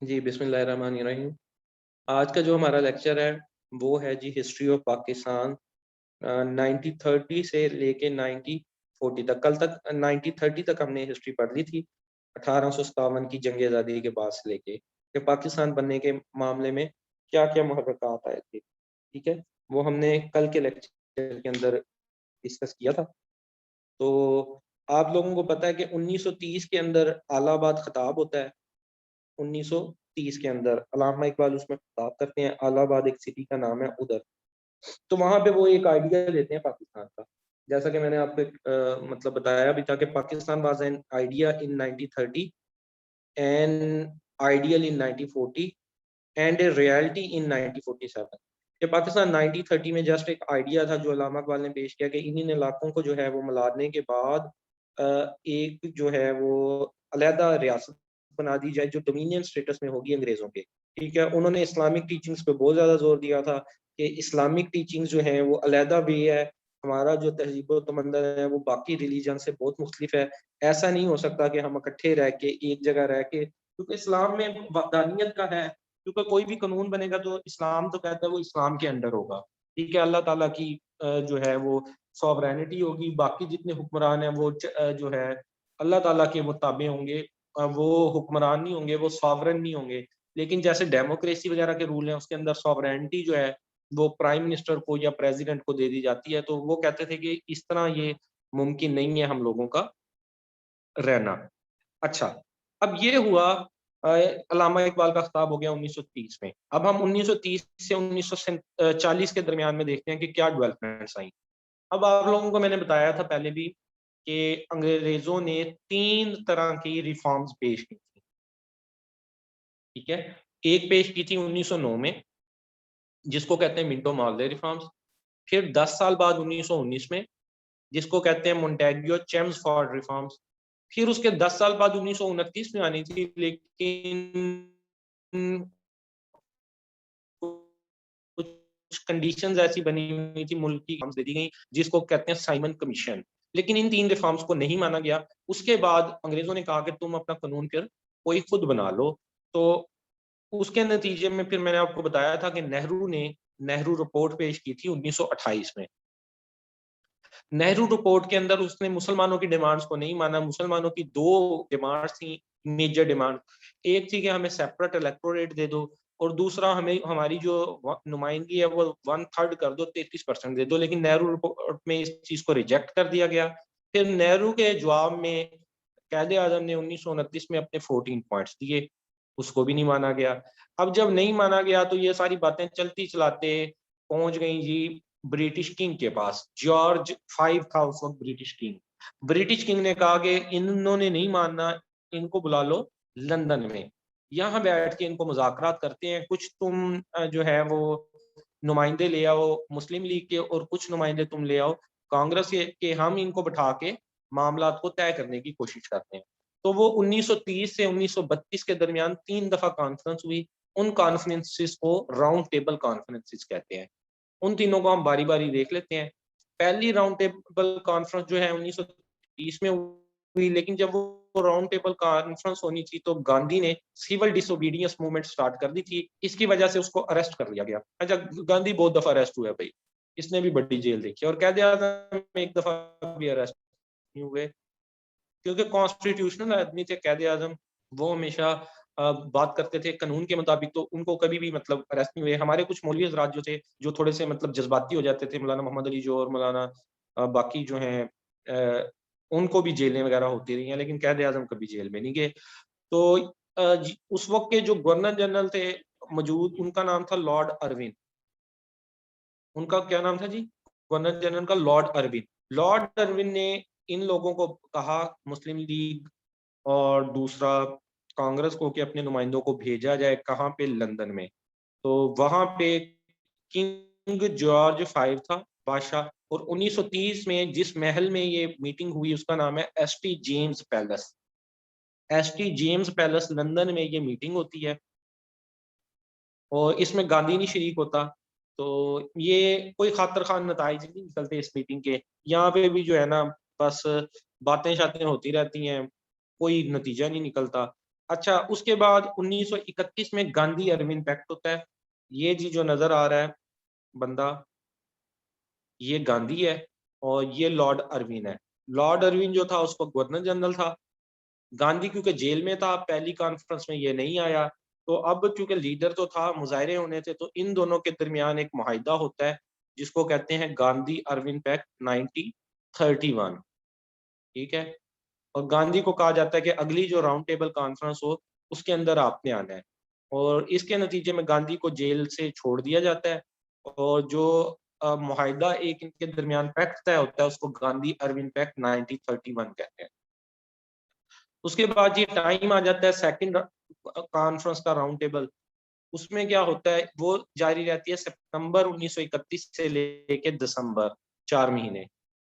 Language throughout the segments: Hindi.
जी, बिस्मिल्लाहिर्रहमानिर्रहीम। आज का जो हमारा लेक्चर है, वो है जी हिस्ट्री ऑफ पाकिस्तान 1930 से लेके 1940 तक। कल तक 1930 तक हमने हिस्ट्री पढ़ ली थी, 1857 की जंग आज़ादी के बाद से लेके कि पाकिस्तान बनने के मामले में क्या-क्या मुहर्रिकात आए थे, ठीक है? वो हमने कल के लेक्चर के अंदर डिस्कस किया था। तो आप लोगों को पता है कि 1930 के अंदर अलाहाबाद खिताब होता है। 1930 के अंदर अल्लामा इकबाल उसमें खिताब करते हैं, अलाहाबाद एक सिटी का नाम है उधर। तो वहाँ पे वो एक आइडिया देते हैं पाकिस्तान का। जैसा कि मैंने आपको एक मतलब बताया भी था कि Pakistan was an idea in 1930, an ideal in 1940 and a reality in 1947। ये पाकिस्तान 1930 में जस्ट एक आइडिया था जो अल्लामा इकबाल ने पेश किया कि इन इलाकों को जो है वो मिलाने के बाद एक जो है वो अलहदा रियासत बना दी जाए जो डोमिनियन स्टेटस में होगी अंग्रेज़ों के, ठीक है? उन्होंने इस्लामिक टीचिंग्स पे बहुत ज़्यादा ज़ोर दिया था कि इस्लामिक टीचिंग्स जो हैं वो अलहदा वे है, हमारा जो तहज़ीब-ओ-तमद्दुन है वो बाकी रिलीजन से बहुत मुख्तलिफ है। ऐसा नहीं हो सकता कि हम इकट्ठे रह के, एक जगह रह के, क्योंकि इस्लाम में वहदानियत का है, क्योंकि कोई भी कानून बनेगा तो इस्लाम तो कहता है वो इस्लाम के अंडर होगा, ठीक है? अल्लाह ताला की जो है वो सॉवरेनिटी होगी, बाकी जितने हुक्मरान हैं वो जो है अल्लाह ताला के मुताबिक होंगे। वो हुक्मरान नहीं होंगे, वो सॉवरेन नहीं होंगे। लेकिन जैसे डेमोक्रेसी वगैरह के रूल हैं, उसके अंदर सॉवरेनिटी जो है वो प्राइम मिनिस्टर को या प्रेसिडेंट को दे दी जाती है। तो वो कहते थे कि इस तरह ये मुमकिन नहीं है हम लोगों का रहना। अच्छा, अब ये हुआ अल्लामा इकबाल का खिताब हो गया 1930 में। अब हम 1930 से 1940 के दरमियान में देखते हैं कि क्या डेवलपमेंट्स आई। अब आप लोगों को मैंने बताया था पहले भी कि अंग्रेज़ों ने 3 तरह की रिफ़ॉर्म्स पेश की थी, ठीक है? एक पेश की थी 1909 में, जिसको कहते हैं मिंटो मार्ले रिफ़ॉर्म्स। फिर 10 साल बाद 1919 में, जिसको कहते हैं मोंटेग्यू चेम्सफोर्ड रिफ़ॉर्म्स। फिर उसके 10 साल बाद 1929 में आनी थी, लेकिन कुछ कंडीशंस ऐसी बनी हुई थी, मुल्क की दे दी गई, जिसको कहते हैं साइमन कमीशन। लेकिन इन 3 रिफॉर्म्स को नहीं माना गया। उसके बाद अंग्रेज़ों ने कहा कि तुम अपना कानून फिर कोई खुद बना लो। तो उसके नतीजे में फिर मैंने आपको बताया था कि नेहरू ने नेहरू रिपोर्ट पेश की थी 1928 में। नेहरू रिपोर्ट के अंदर उसने मुसलमानों की डिमांड्स को नहीं माना। मुसलमानों की 2 डिमांड्स थी, मेजर डिमांड। एक थी कि हमें सेपरेट इलेक्टोरेट दे दो और दूसरा हमें हमारी जो नुमाइंदगी है वो 1/3 कर दो, 33% दे दो। लेकिन नेहरू रिपोर्ट में इस चीज़ को रिजेक्ट कर दिया गया। फिर नेहरू के जवाब में कायदे-आज़म ने 1929 में अपने 14 पॉइंट्स दिए, उसको भी नहीं माना गया। अब जब नहीं माना गया तो ये सारी बातें चलती चलाते पहुँच गई जी ब्रिटिश किंग के पास। जॉर्ज 5 था उस वक़्त ब्रिटिश किंग। ब्रिटिश किंग ने कहा कि इन्होंने नहीं मानना, इनको बुला लो लंदन में। यहाँ बैठ के इनको मुज़ाकरात करते हैं। कुछ तुम जो है वो नुमाइंदे ले आओ मुस्लिम लीग के और कुछ नुमाइंदे तुम ले आओ कांग्रेस के हम इनको बिठा के मामलात को तय करने की कोशिश करते हैं। तो वो 1930 से 1932 के दरमियान 3 दफ़ा कॉन्फ्रेंस हुई। उन कॉन्फ्रेंसेस को राउंड टेबल कॉन्फ्रेंसेस कहते हैं। उन तीनों को हम बारी-बारी देख लेते हैं। पहली राउंड टेबल कॉन्फ्रेंस जो है 1930 में हुई, लेकिन जब वो राउंड टेबल कॉन्फ्रेंस होनी थी तो गांधी ने सिविल डिसोबीडियंस मूवमेंट स्टार्ट कर दी थी। इसकी वजह से उसको अरेस्ट कर लिया गया। अच्छा, गांधी बहुत दफा अरेस्ट हुआ है भाई, इसने भी बड़ी जेल देखी और कायदे-आज़म एक दफा भी अरेस्ट नहीं हुए, क्योंकि कॉन्स्टिट्यूशनल आदमी थे कायदे-आज़म। वो हमेशा बात करते थे कानून के मुताबिक, तो उनको कभी भी मतलब अरेस्ट नहीं हुए। हमारे कुछ मौलवी हज़रात जो थे, जो थोड़े से मतलब जज़्बाती हो जाते थे, मौलाना मोहम्मद अली जो और मौलाना बाकी जो हैं उनको भी जेलें वगैरह होती रही हैं, लेकिन कायदे-आज़म कभी जेल में नहीं गए। तो उस वक़्त के जो गवर्नर जनरल थे मौजूद, उनका नाम था लॉर्ड इरविन। उनका क्या नाम था जी? गवर्नर जनरल का लॉर्ड इरविन। लॉर्ड इरविन ने इन लोगों को कहा, मुस्लिम लीग और दूसरा कांग्रेस को, कि अपने नुमाइंदों को भेजा जाए कहाँ पे? लंदन में। तो वहाँ पे किंग जॉर्ज 5 था बादशाह, और 1930 में जिस महल में ये मीटिंग हुई उसका नाम है ST James palace. ST James palace London में ये मीटिंग होती है और इसमें गांधी नहीं शरीक होता। तो ये कोई खातर खान नताइज नहीं निकलते इस मीटिंग के। यहाँ पे भी जो है ना, बस बातें-शातें होती रहती हैं, कोई नतीजा नहीं निकलता। अच्छा, उसके बाद 1931 में गांधी अरविंद पैक्ट होता है। ये जी जो नजर आ रहा है बंदा, ये गांधी है और ये लॉर्ड अरविंद है। लॉर्ड अरविंद जो था उसको गवर्नर जनरल था। गांधी क्योंकि जेल में था, पहली कॉन्फ्रेंस में ये नहीं आया, तो अब चूंकि लीडर तो था, मुजाहरे होने थे, तो इन दोनों के दरमियान एक मुआहिदा होता है जिसको कहते हैं गांधी अरविंद पैक्ट 1931। ठीक है। और गांधी को कहा जाता है कि अगली जो राउंड टेबल कॉन्फ्रेंस हो उसके अंदर आपने आना है, और इसके नतीजे में गांधी को जेल से छोड़ दिया जाता है। और जो मुआहिदा एक इनके दरमियान पैक्ट तय होता है उसको गांधी अरविंद पैक्ट 1931 कहते हैं। उसके बाद ये टाइम आ जाता है सेकंड कॉन्फ्रेंस का राउंड टेबल। उसमें क्या होता है, वो जारी रहती है सितंबर 1931 से लेके दिसंबर, 4 महीने।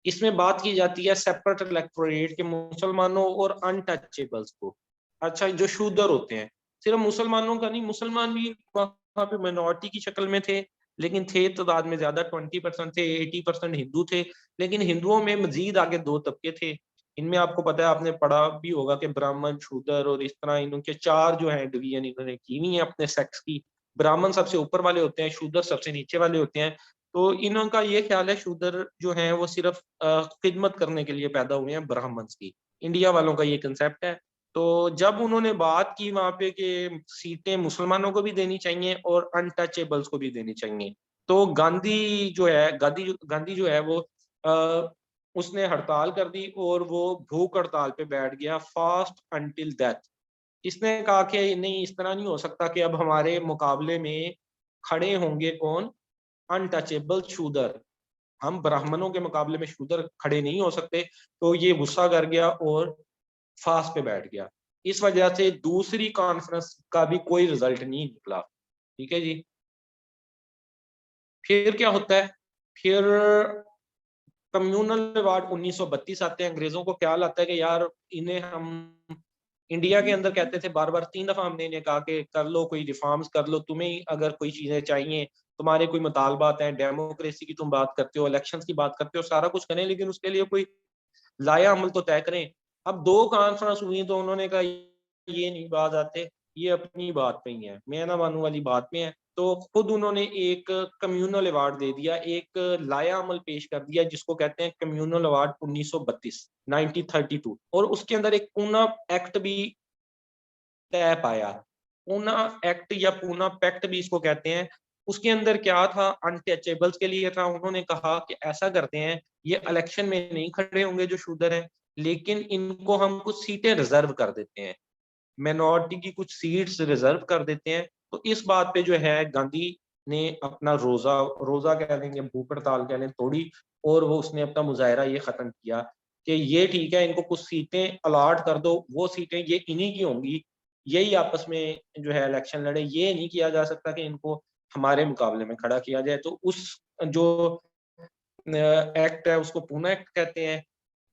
इसमें बात की जाती है सेपरेट इलेक्टोरेट के मुसलमानों और अनटचेबल्स को। अच्छा, जो शूदर होते हैं, सिर्फ मुसलमानों का नहीं, मुसलमान भी वहाँ पे माइनॉरिटी की शक्ल में थे, लेकिन थे तादाद में ज्यादा, 20% थे, 80% हिंदू थे। लेकिन हिंदुओं में मजीद आगे दो तबके थे। इनमें आपको पता है, आपने पढ़ा भी होगा कि ब्राह्मण, शूदर और इस तरह इनके चार जो है डिवीजन इन्होंने की हुई है अपने सेक्स की। ब्राह्मण सबसे ऊपर वाले होते हैं, शूदर सबसे नीचे वाले होते हैं। तो इनका ये ख्याल है शूदर जो है वो सिर्फ खिदमत करने के लिए पैदा हुए हैं ब्राह्मण्स की। इंडिया वालों का ये कंसेप्ट है। तो जब उन्होंने बात की वहां पे कि सीटें मुसलमानों को भी देनी चाहिए और अनटचेबल्स को भी देनी चाहिए, तो गांधी जो है वो उसने हड़ताल कर दी और वो भूख हड़ताल पे बैठ गया, फास्ट अंटिल डेथ। इसने कहा कि नहीं, इस तरह नहीं हो सकता कि अब हमारे मुकाबले में खड़े होंगे कौन, अनटचेबल शूदर। हम ब्राह्मणों के मुकाबले में शूदर खड़े नहीं हो सकते। तो ये गुस्सा कर गया और फास्ट पे बैठ गया। इस वजह से दूसरी कॉन्फ्रेंस का भी कोई रिजल्ट नहीं निकला। ठीक है जी। फिर क्या होता है, फिर कम्युनल अवार्ड 1932 आते हैं। अंग्रेजों को ख्याल आता है कि यार इन्हें हम इंडिया के अंदर कहते थे बार बार, 3 दफा हमने इन्हें कहा कि कर लो कोई रिफॉर्म्स कर लो, तुम्हें अगर कोई चीजें चाहिए, तुम्हारे कोई मुतालबात हैं, डेमोक्रेसी की तुम बात करते हो, इलेक्शंस की बात करते हो, सारा कुछ करें, लेकिन उसके लिए कोई लाया अमल तो तय करें। अब 2 कॉन्फ्रेंस हुई तो उन्होंने कहा ये नहीं बात आते, ये अपनी बात पे ही है, मैं ना मानू वाली बात में है। तो खुद उन्होंने एक कम्युनल अवार्ड दे दिया, एक लाया अमल पेश कर दिया जिसको कहते हैं कम्युनल अवार्ड 1932, 1932। और उसके अंदर एक पूना एक्ट भी तय पाया। पूना एक्ट या पूना पैक्ट भी इसको कहते हैं। उसके अंदर क्या था, अनटचेबल्स के लिए था। उन्होंने कहा कि ऐसा करते हैं, ये इलेक्शन में नहीं खड़े होंगे जो शूदर हैं, लेकिन इनको हम कुछ सीटें रिजर्व कर देते हैं, माइनॉरिटी की कुछ सीट्स रिजर्व कर देते हैं। तो इस बात पे जो है गांधी ने अपना रोजा रोजा कह लेंगे, भूख हड़ताल कह लें, तोड़ी। और वो उसने अपना मुजाहरा ये खत्म किया कि ये ठीक है, इनको कुछ सीटें अलॉट कर दो, वो सीटें ये इन्हीं की होंगी, यही आपस में जो है इलेक्शन लड़े। ये नहीं किया जा सकता कि इनको हमारे मुकाबले में खड़ा किया जाए। तो उस जो एक्ट है उसको पूना एक्ट कहते हैं।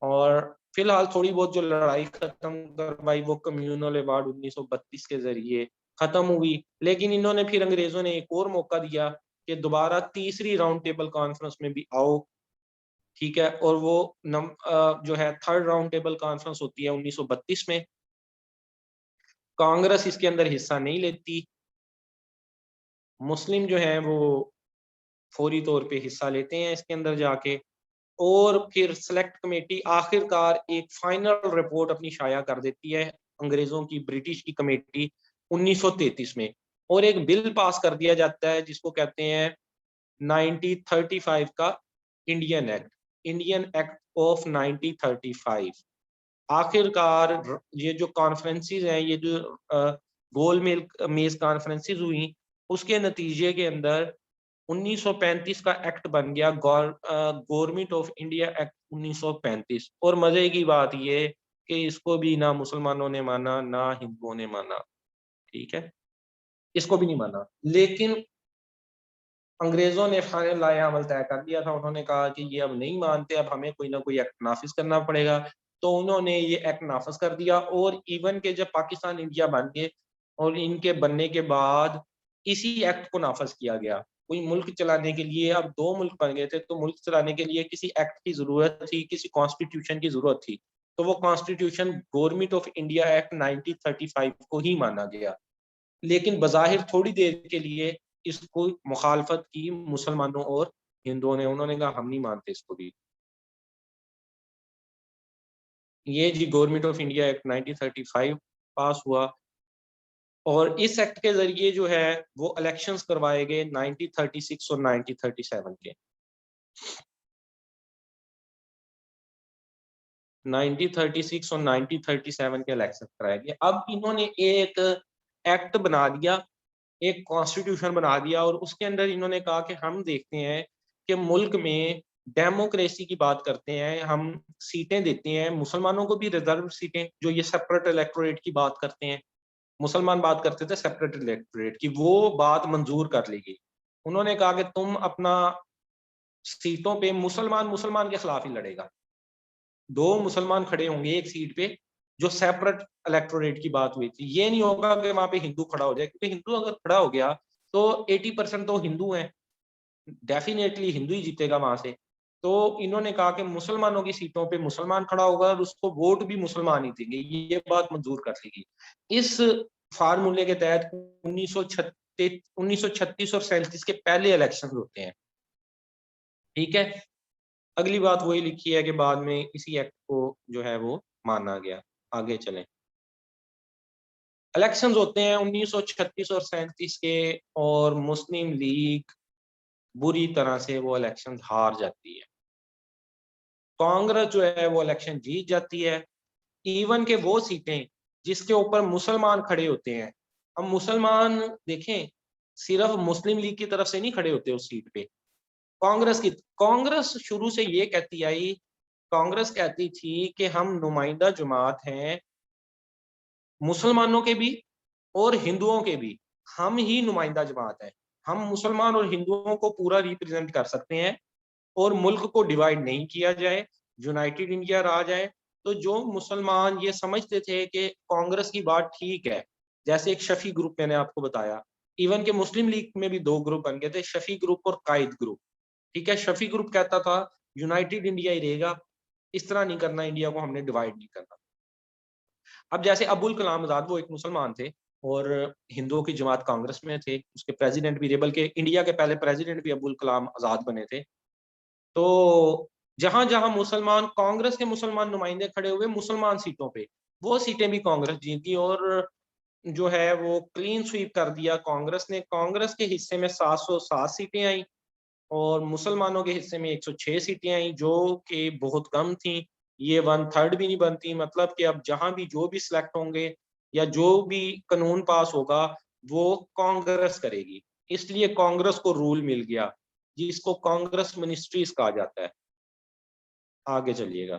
और फिलहाल थोड़ी बहुत जो लड़ाई खत्म करवाई वो कम्युनल अवार्ड 1932 के जरिए खत्म हुई। लेकिन इन्होंने फिर, अंग्रेजों ने एक और मौका दिया कि दोबारा तीसरी राउंड टेबल कॉन्फ्रेंस में भी आओ। ठीक है। और वो जो है थर्ड राउंड टेबल कॉन्फ्रेंस होती है 1932 में। कांग्रेस इसके अंदर हिस्सा नहीं लेती, मुस्लिम जो है वो फौरी तौर पे हिस्सा लेते हैं इसके अंदर जाके। और फिर सेलेक्ट कमेटी आखिरकार एक फाइनल रिपोर्ट अपनी शाया कर देती है, अंग्रेजों की, ब्रिटिश की कमेटी, 1933 में। और एक बिल पास कर दिया जाता है जिसको कहते हैं 1935 का इंडियन एक्ट ऑफ 1935। आखिरकार ये जो कॉन्फ्रेंसेस हैं, ये जो गोल मेज कॉन्फ्रेंसेस हुई, उसके नतीजे के अंदर 1935 का एक्ट बन गया, गवर्नमेंट ऑफ इंडिया एक्ट 1935। और मजे की बात ये कि इसको भी ना मुसलमानों ने माना ना हिंदुओं ने माना। ठीक है, इसको भी नहीं माना। लेकिन अंग्रेजों ने फाइनल लाया अमल तय कर दिया था। उन्होंने कहा कि ये अब नहीं मानते, अब हमें कोई ना कोई एक्ट नाफिज करना पड़ेगा। तो उन्होंने ये एक्ट नाफिज कर दिया। और इवन के जब पाकिस्तान इंडिया बन गए, और इनके बनने के बाद इसी एक्ट को नाफिज किया गया। कोई मुल्क चलाने के लिए, अब 2 मुल्क बन गए थे, तो मुल्क चलाने के लिए किसी एक्ट की जरूरत थी, किसी कॉन्स्टिट्यूशन की जरूरत थी। तो वो constitution government of India act 1935 को ही माना गया। लेकिन बज़ाहिर थोड़ी देर के लिए इसको मुखालफत की मुसलमानों और हिंदुओं ने, उन्होंने कहा हम नहीं मानते इसको भी। ये जी गवर्नमेंट ऑफ इंडिया एक्ट 1935 पास हुआ, और इस एक्ट के जरिए जो है वो इलेक्शंस करवाए गए 1936 और 1937 के। 1936 और 1937 के इलेक्शन कराए गए। अब इन्होंने एक एक्ट बना दिया, एक कॉन्स्टिट्यूशन बना दिया, और उसके अंदर इन्होंने कहा कि हम देखते हैं कि मुल्क में डेमोक्रेसी की बात करते हैं, हम सीटें देते हैं मुसलमानों को भी, रिजर्व सीटें, जो ये सेपरेट इलेक्टोरेट की बात करते हैं, मुसलमान बात करते थे सेपरेट इलेक्टोरेट की, वो बात मंजूर कर ली गई। उन्होंने कहा कि तुम अपना सीटों पे मुसलमान मुसलमान के खिलाफ ही लड़ेगा, दो मुसलमान खड़े होंगे एक सीट पे, जो सेपरेट इलेक्टोरेट की बात हुई थी। ये नहीं होगा कि वहां पे हिंदू खड़ा हो जाए, क्योंकि हिंदू अगर खड़ा हो गया तो 80% तो हिंदू हैं, डेफिनेटली हिंदू ही जीतेगा वहां से। तो इन्होंने कहा कि मुसलमानों की सीटों पे मुसलमान खड़ा होगा और उसको वोट भी मुसलमान ही देंगे, ये बात मंजूर कर ली गई। इस फार्मूले के तहत 1936 और 37 के पहले इलेक्शन होते हैं। ठीक है, अगली बात वही लिखी है कि बाद में इसी एक्ट को जो है वो माना गया। आगे चलें, इलेक्शंस होते हैं 1936 और 37 के, और मुस्लिम लीग बुरी तरह से वो इलेक्शन हार जाती है। कांग्रेस जो है वो इलेक्शन जीत जाती है। इवन के वो सीटें जिसके ऊपर मुसलमान खड़े होते हैं, हम मुसलमान देखें सिर्फ मुस्लिम लीग की तरफ से नहीं खड़े होते उस सीट पे, कांग्रेस शुरू से ये कहती आई, कांग्रेस कहती थी कि हम नुमाइंदा जमात हैं मुसलमानों के भी और हिंदुओं के भी, हम ही नुमाइंदा जमात हैं, हम मुसलमान और हिंदुओं को पूरा रिप्रेजेंट कर सकते हैं, और मुल्क को डिवाइड नहीं किया जाए, यूनाइटेड इंडिया रहा जाए। तो जो मुसलमान ये समझते थे कि कांग्रेस की बात ठीक है, जैसे एक शफी ग्रुप मैंने आपको बताया, इवन के मुस्लिम लीग में भी दो ग्रुप बन गए थे, शफी ग्रुप और कायद ग्रुप। ठीक है, शफी ग्रुप कहता था यूनाइटेड इंडिया ही रहेगा, इस तरह नहीं करना, इंडिया को हमने डिवाइड नहीं करना। अब जैसे अबुल कलाम आजाद, वो एक मुसलमान थे और हिंदुओं की जमात कांग्रेस में थे, उसके प्रेसिडेंट भी थे, बल्कि इंडिया के पहले प्रेसिडेंट भी अबुल कलाम आजाद बने थे। तो जहां जहां मुसलमान, कांग्रेस के मुसलमान नुमाइंदे खड़े हुए मुसलमान सीटों पे, वो सीटें भी कांग्रेस जीती, और जो है वो क्लीन स्वीप कर दिया कांग्रेस ने। कांग्रेस के हिस्से में 707 सीटें आई, और मुसलमानों के हिस्से में 106 सीटें आई, जो कि बहुत कम थी, ये 1/3 भी नहीं बनती। मतलब कि अब जहां भी जो भी सिलेक्ट होंगे या जो भी कानून पास होगा वो कांग्रेस करेगी, इसलिए कांग्रेस को रूल मिल गया, जिसको कांग्रेस मिनिस्ट्रीज कहा जाता है। आगे चलिएगा,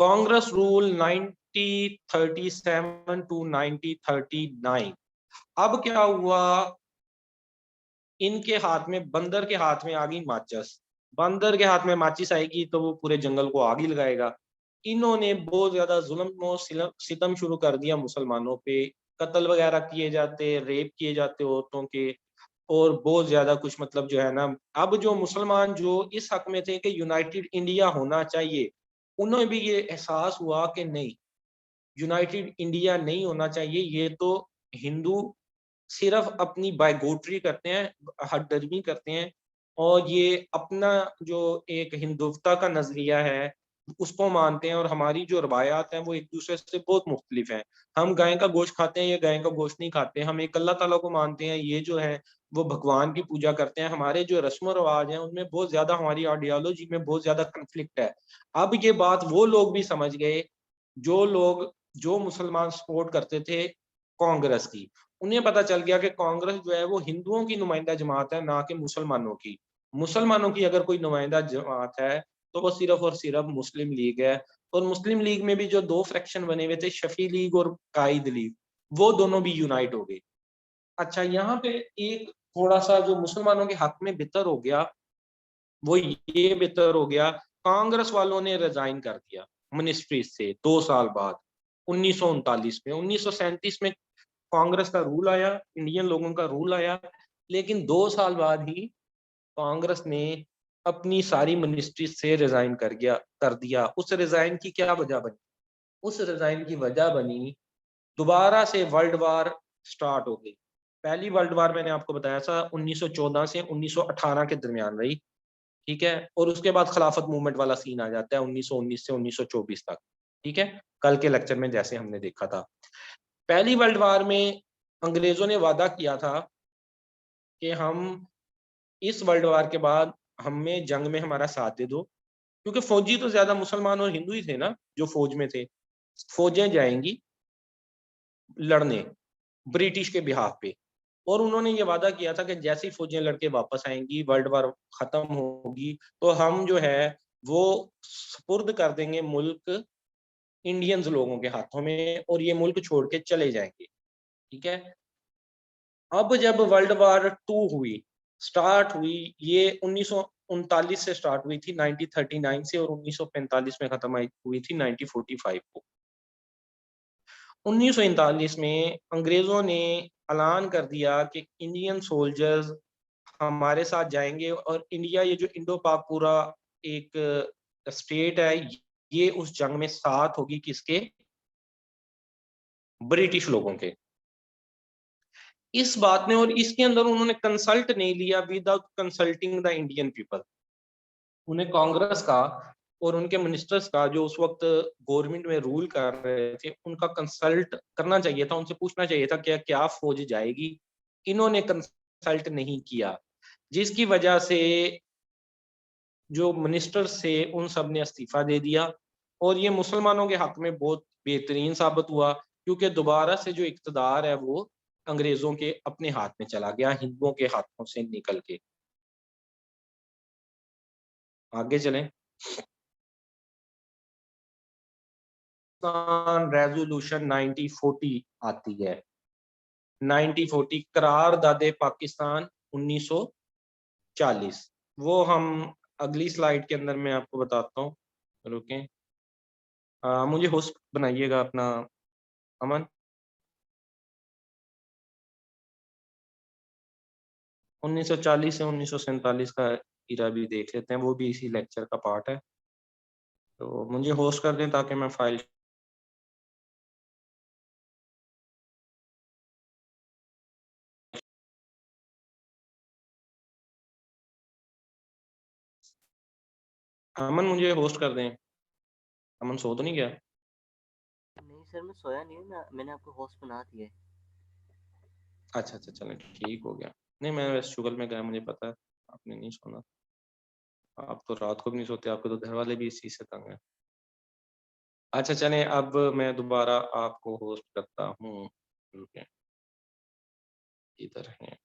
कांग्रेस रूल 1937 टू 1939। अब क्या हुआ, इनके हाथ में, बंदर के हाथ में आ गई माचिस। बंदर के हाथ में माचिस आएगी तो वो पूरे जंगल को आग ही लगाएगा। इन्होंने बहुत ज्यादा जुल्म और सितम शुरू कर दिया मुसलमानों पे, कत्ल वगैरह किए जाते, रेप किए जाते औरतों के, और बहुत ज्यादा कुछ, मतलब जो है ना। अब जो मुसलमान जो इस हक में थे कि यूनाइटेड इंडिया होना चाहिए, उन्हें भी ये एहसास हुआ कि नहीं, यूनाइटेड इंडिया नहीं होना चाहिए, ये तो हिंदू सिर्फ अपनी बायगोट्री करते हैं, हटदर्मी करते हैं, और ये अपना जो एक हिंदुत्वता का नजरिया है उसको मानते हैं, और हमारी जो रवायात हैं वो एक दूसरे से बहुत मुख्तलिफ हैं। हम गाय का गोश्त खाते हैं, ये गाय का गोश्त नहीं खाते, हम एक अल्लाह ताला को मानते हैं, ये जो है वो भगवान की पूजा करते हैं। हमारे जो रस्म रिवाज हैं उनमें बहुत ज्यादा, हमारी आइडियोलॉजी में बहुत ज्यादा कन्फ्लिक्ट है। अब ये बात वो लोग भी समझ गए, जो लोग, जो मुसलमान सपोर्ट करते थे कांग्रेस की, उन्हें पता चल गया कि कांग्रेस जो है वो हिंदुओं की नुमाइंदा जमात है, ना कि मुसलमानों की। मुसलमानों की अगर कोई नुमाइंदा जमात है तो वो सिर्फ और सिर्फ मुस्लिम लीग है। और मुस्लिम लीग में भी जो दो फ्रैक्शन बने हुए थे, शफी लीग और कायद लीग, वो दोनों भी यूनाइट हो गए। अच्छा, यहाँ पे एक थोड़ा सा जो मुसलमानों के हक में बेहतर हो गया, वो ये बेहतर हो गया, कांग्रेस वालों ने रिजाइन कर दिया मिनिस्ट्री से 2 साल बाद, 1939 में। 1937 में कांग्रेस का रूल आया, इंडियन लोगों का रूल आया, लेकिन 2 साल बाद ही कांग्रेस ने अपनी सारी मिनिस्ट्री से रिजाइन कर दिया। उस रिजाइन की क्या वजह बनी? उस रिजाइन की वजह बनी, दोबारा से वर्ल्ड वार स्टार्ट हो गई। पहली वर्ल्ड वार मैंने आपको बताया था 1914 से 1918 के दरमियान रही, ठीक है। और उसके बाद खिलाफत मूवमेंट वाला सीन आ जाता है 1919 से 1924 तक, ठीक है। कल के लेक्चर में जैसे हमने देखा था, पहली वर्ल्ड वार में अंग्रेजों ने वादा किया था कि हम इस वर्ल्ड वार के बाद हमें जंग में हमारा साथ दे दो, क्योंकि फौजी तो ज्यादा मुसलमान और हिंदू ही थे ना जो फौज में थे। फौजें जाएंगी लड़ने ब्रिटिश के बिहाफ पे, और उन्होंने ये वादा किया था कि जैसी फौजें लड़के वापस आएंगी, वर्ल्ड वार खत्म होगी, तो हम जो है वो सुपुर्द कर देंगे मुल्क इंडियंस लोगों के हाथों में, और ये मुल्क छोड़ के चले जाएंगे, ठीक है। अब जब वर्ल्ड वार टू हुई, स्टार्ट हुई, ये 1939 से स्टार्ट हुई थी 1939 से, और 1945 में खत्म हुई थी 1945 को। 1939 में अंग्रेजों ने ऐलान कर दिया कि इंडियन सोल्जर्स हमारे साथ जाएंगे, और इंडिया, ये जो इंडो पाक पूरा एक स्टेट है, ये उस जंग में साथ होगी किसके? ब्रिटिश लोगों के। इस बात ने, और इसके अंदर उन्होंने कंसल्ट नहीं लिया without consulting the Indian people. उन्हें कांग्रेस का और उनके मिनिस्टर्स का, जो उस वक्त गवर्नमेंट में रूल कर रहे थे, उनका कंसल्ट करना चाहिए था, उनसे पूछना चाहिए था क्या क्या फौज जाएगी। इन्होंने कंसल्ट नहीं किया, जिसकी वजह से जो मिनिस्टर्स थे उन सब ने इस्तीफा दे दिया, और ये मुसलमानों के हक में बहुत बेहतरीन साबित हुआ, क्योंकि दोबारा से जो इक़्तिदार है वो अंग्रेजों के अपने हाथ में चला गया, हिंदुओं के हाथों से निकल के। आगे चलें। रेजोल्यूशन 1940 आती है, 1940 करारदादे पाकिस्तान 1940। वो हम अगली स्लाइड के अंदर मैं आपको बताता हूँ, रुकें। मुझे होस्ट बनाइएगा अपना, अमन। 1940 से 1947 का इरा भी देख लेते हैं, वो भी इसी लेक्चर का पार्ट है। तो मुझे होस्ट कर दें ताकि मैं फाइल। अमन मुझे होस्ट कर दें। अमन सो तो नहीं गया? नहीं सर, मैं सोया नहीं हूँ ना, मैंने आपको होस्ट बना दिया है। अच्छा अच्छा, चलें ठीक हो गया। नहीं, मैं वैसे शुगल में गया, मुझे पता है आपने नहीं सोना। आप तो रात को भी नहीं सोते, आपके तो घर वाले भी इस चीज़ से तंग है। अच्छा चलें, अब मैं दोबारा आपको होस्ट करता हूँ। रुकें, इधर है।